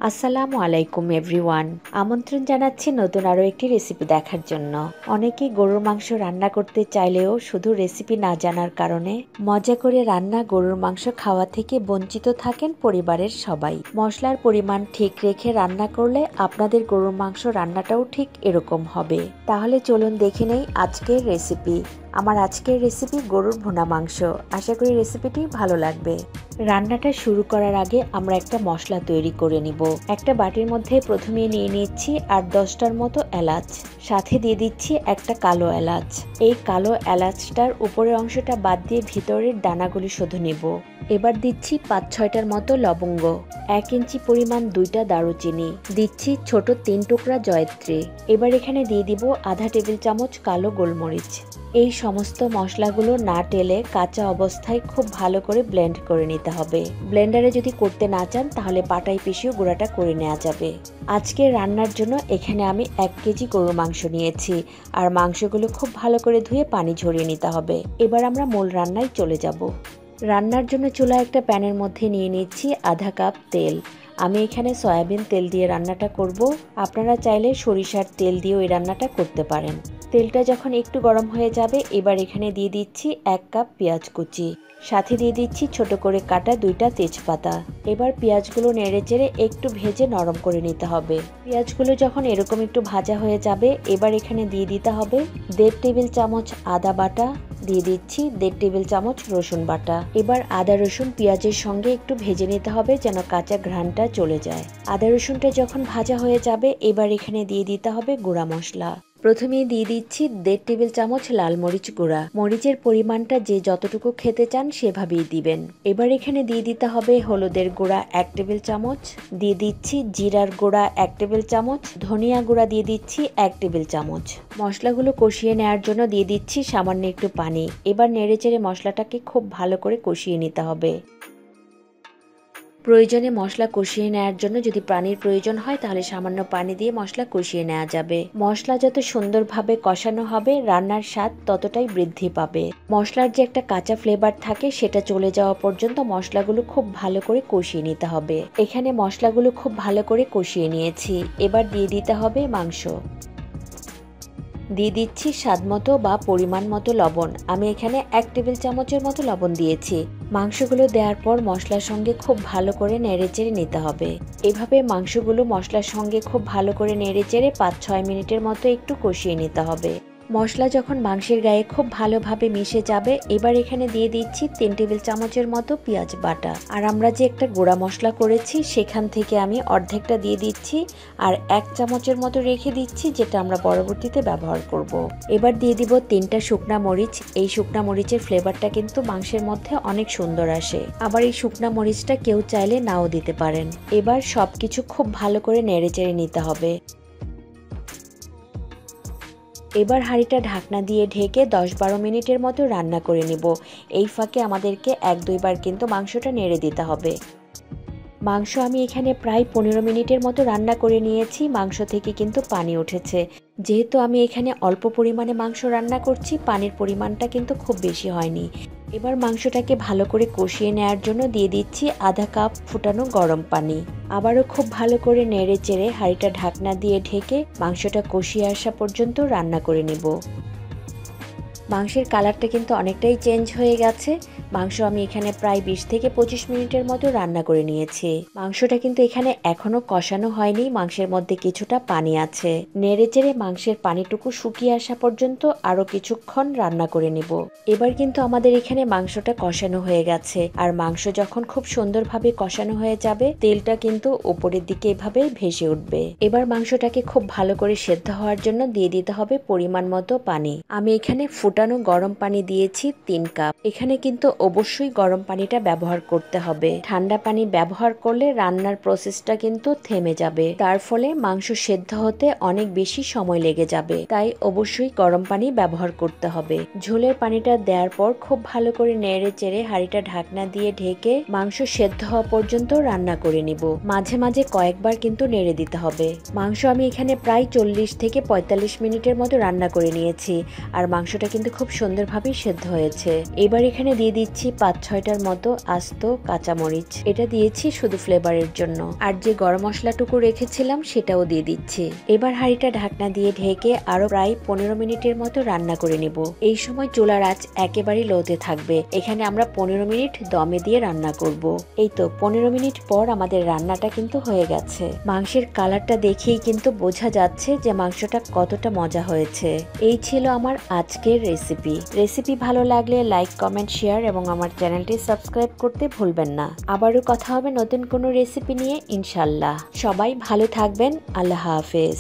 আসসালামু আলাইকুম এভরিওয়ান। আমন্ত্রণ জানাচ্ছি নতুন আরও একটি রেসিপি দেখার জন্য। অনেকেই গরুর মাংস রান্না করতে চাইলেও শুধু রেসিপি না জানার কারণে মজা করে রান্না গরুর মাংস খাওয়া থেকে বঞ্চিত থাকেন পরিবারের সবাই। মশলার পরিমাণ ঠিক রেখে রান্না করলে আপনাদের গরুর মাংস রান্নাটাও ঠিক এরকম হবে। তাহলে চলুন দেখে নেই আজকের রেসিপি। আমার আজকের রেসিপি গরুর ভুনা মাংস। আশা করি রেসিপিটি ভালো লাগবে। রান্নাটা শুরু করার আগে আমরা একটা মশলা তৈরি করে নিব। একটা বাটির মধ্যে প্রথমে নিয়ে নিচ্ছি 8-10টার মতো এলাচ, সাথে দিয়ে দিচ্ছি একটা কালো এলাচ। এই কালো এলাচটার উপরের অংশটা বাদ দিয়ে ভিতরের দানাগুলি শুধু নেব। এবার দিচ্ছি 5-6টার মতো লবঙ্গ, 1 ইঞ্চি পরিমাণ 2টা দারুচিনি, দিচ্ছি ছোট 3 টুকরা জয়ত্রী। এবার এখানে দিয়ে দিব আধা টেবিল চামচ কালো গোলমরিচ। এই সমস্ত মশলাগুলো না টেলে কাঁচা অবস্থায় খুব ভালো করে ব্লেন্ড করে নিতে হবে। ব্লেন্ডারে যদি করতে না চান তাহলে পাটায় পিষিয়ে গুঁড়াটা করে নেওয়া যাবে। আজকে রান্নার জন্য এখানে আমি 1 কেজি গরুর মাংস নিয়েছি, আর মাংসগুলো খুব ভালো করে ধুয়ে পানি ঝরিয়ে নিতে হবে। এবার আমরা মূল রান্নায় চলে যাব। রান্নার জন্য চুলায় একটা প্যানের মধ্যে নিয়ে নিচ্ছি আধা কাপ তেল। আমি এখানে সয়াবিন তেল দিয়ে রান্নাটা করব। আপনারা চাইলে সরিষার তেল দিয়েও এই রান্নাটা করতে পারেন। তেলটা যখন একটু গরম হয়ে যাবে এবার এখানে দিয়ে দিচ্ছি 1 কাপ পেঁয়াজ কুচি, সাথে দিয়ে দিচ্ছি ছোট করে কাটা 2টা তেজপাতা। এবার পেঁয়াজগুলো নেড়েচেড়ে একটু ভেজে নরম করে নিতে হবে। পেঁয়াজগুলো যখন এরকম একটু ভাজা হয়ে যাবে এবার এখানে দিয়ে দিতে হবে 1.5 টেবিল চামচ আদা বাটা, দিয়ে দিচ্ছি 1.5 টেবিল চামচ রসুন বাটা। এবার আদা রসুন পেঁয়াজের সঙ্গে একটু ভেজে নিতে হবে যেন কাঁচা ঘ্রাণটা চলে যায়। আদা রসুনটা যখন ভাজা হয়ে যাবে এবার এখানে দিয়ে দিতে হবে গুঁড়া মশলা। প্রথমেই দিয়ে দিচ্ছি 1.5 টেবিল চামচ লাল মরিচ গুঁড়া। মরিচের পরিমাণটা যে যতটুকু খেতে চান সেভাবেই দিবেন। এবার এখানে দিয়ে দিতে হবে হলুদের গুঁড়া 1 টেবিল চামচ, দিয়ে দিচ্ছি জিরার গুঁড়া 1 টেবিল চামচ, ধনিয়া গুঁড়া দিয়ে দিচ্ছি 1 টেবিল চামচ। মশলাগুলো কষিয়ে নেওয়ার জন্য দিয়ে দিচ্ছি সামান্য একটু পানি। এবার নেড়েচেড়ে মশলাটাকে খুব ভালো করে কষিয়ে নিতে হবে। প্রয়োজনে মশলা কষিয়ে নেওয়ার জন্য যদি পানির প্রয়োজন হয় তাহলে সামান্য পানি দিয়ে মশলা কষিয়ে নেওয়া যাবে। মশলা যত সুন্দরভাবে কষানো হবে রান্নার স্বাদ ততটাই বৃদ্ধি পাবে। মশলার যে একটা কাঁচা ফ্লেভার থাকে সেটা চলে যাওয়া পর্যন্ত মশলাগুলো খুব ভালো করে কষিয়ে নিতে হবে। এখানে মশলাগুলো খুব ভালো করে কষিয়ে নিয়েছি। এবার দিয়ে দিতে হবে মাংস। দিয়ে দিচ্ছি স্বাদমতো বা পরিমাণ মতো লবণ। আমি এখানে 1 টেবিল চামচের মতো লবণ দিয়েছি। মাংসগুলো দেওয়ার পর মশলার সঙ্গে খুব ভালো করে নেড়েচেড়ে নিতে হবে। এভাবে মাংসগুলো মশলার সঙ্গে খুব ভালো করে নেড়েচেড়ে 5-6 মিনিটের মতো একটু কষিয়ে নিতে হবে। মশলা যখন মাংসের গায়ে খুব ভালোভাবে মিশে যাবে এবার এখানে দিয়ে দিচ্ছি 3 টেবিল চামচের মতো পেঁয়াজ বাটা। আর আমরা যে একটা গুঁড়া মশলা করেছি সেখান থেকে আমি অর্ধেকটা দিয়ে দিচ্ছি, আর 1 চামচের মতো রেখে দিচ্ছি যেটা আমরা পরবর্তীতে ব্যবহার করব। এবার দিয়ে দিব 3টা শুকনা মরিচ। এই শুকনা মরিচের ফ্লেভারটা কিন্তু মাংসের মধ্যে অনেক সুন্দর আসে। আবার এই শুকনা মরিচটা কেউ চাইলে নাও দিতে পারেন। এবার সবকিছু খুব ভালো করে নেড়েচেড়ে নিতে হবে। এবার হাঁড়িটা ঢাকনা দিয়ে ঢেকে 10-12 মিনিটের মতো রান্না করে নিব। এই ফাঁকে আমাদেরকে 1-2 বার কিন্তু মাংসটা নেড়ে দিতে হবে। মাংস আমি এখানে প্রায় 15 মিনিটের মতো রান্না করে নিয়েছি। মাংস থেকে কিন্তু পানি উঠেছে। যেহেতু আমি এখানে অল্প পরিমাণে মাংস রান্না করছি পানির পরিমাণটা কিন্তু খুব বেশি হয়নি। এবার মাংসটাকে ভালো করে কষিয়ে নেওয়ার জন্য দিয়ে দিচ্ছি আধা কাপ ফুটানো গরম পানি। আবারও খুব ভালো করে নেড়ে চেড়ে হাঁড়িটা ঢাকনা দিয়ে ঢেকে মাংসটা কষিয়ে আসা পর্যন্ত রান্না করে নেব। মাংসের কালারটা কিন্তু অনেকটাই চেঞ্জ হয়ে গেছে। মাংস আমি এখানে প্রায় 20-25 মিনিটের মতো রান্না করে নিয়েছি। মাংসটা কিন্তু এখানে এখনো কষানো হয়নি, মাংসের মধ্যে কিছুটা পানি আছে। নেড়েচেড়ে মাংসের পানিটুকু শুকিয়ে আসা পর্যন্ত আরো কিছুক্ষণ রান্না করে নিব। এবার কিন্তু আমাদের এখানে মাংসটা কষানো হয়ে গেছে, আর মাংস যখন খুব সুন্দরভাবে কষানো হয়ে যাবে তেলটা কিন্তু উপরের দিকে এভাবে ভেসে উঠবে। এবার মাংসটাকে খুব ভালো করে সেদ্ধ হওয়ার জন্য দিয়ে দিতে হবে পরিমাণ মতো পানি। আমি এখানে ফুটানো গরম পানি দিয়েছি 3 কাপ। এখানে কিন্তু অবশ্যই গরম পানিটা ব্যবহার করতে হবে। ঠান্ডা পানি ব্যবহার করলে রান্নার প্রসেসটা কিন্তু থেমে যাবে, তার ফলে মাংস সেদ্ধ হতে অনেক বেশি সময় লেগে যাবে। তাই অবশ্যই গরম পানি ব্যবহার করতে হবে। ঝোলের পানিটা দেওয়ার পর খুব ভালো করে নেড়ে চেড়ে হাঁড়িটা ঢাকনা দিয়ে ঢেকে মাংস সেদ্ধ হওয়া পর্যন্ত রান্না করে নিব। মাঝে মাঝে কয়েকবার কিন্তু নেড়ে দিতে হবে। মাংস আমি এখানে প্রায় 40-45 মিনিটের মতো রান্না করে নিয়েছি, আর মাংসটা কিন্তু খুব সুন্দরভাবে সেদ্ধ হয়েছে। এবার এখানে দিয়ে দিচ্ছি দিচ্ছি 5-6টার মতো আস্ত কাঁচামরিচ। এটা দিয়েছি শুধু ফ্লেভারের জন্য। আর যে গরম মশলাটুকু রেখেছিলাম সেটাও দিয়ে দিচ্ছি। এবার হাঁড়িটা ঢাকনা দিয়ে ঢেকে আরো প্রায় 15 মিনিটের মতো রান্না করে নেব। এই সময় চুলার আঁচ একেবারে লোতে থাকবে। এখানে আমরা 15 মিনিট দমে দিয়ে রান্না করব। এই তো 15 মিনিট পর আমাদের রান্নাটা কিন্তু হয়ে গেছে। মাংসের কালারটা দেখেই কিন্তু বোঝা যাচ্ছে যে মাংসটা কতটা মজা হয়েছে। এই ছিল আমার আজকের রেসিপি ভালো লাগলে লাইক, কমেন্ট, শেয়ার এবং আমার চ্যানেলটি সাবস্ক্রাইব করতে ভুলবেন না। আবারও কথা হবে নতুন কোনো রেসিপি নিয়ে ইনশাল্লাহ। সবাই ভালো থাকবেন। আল্লাহ হাফেজ।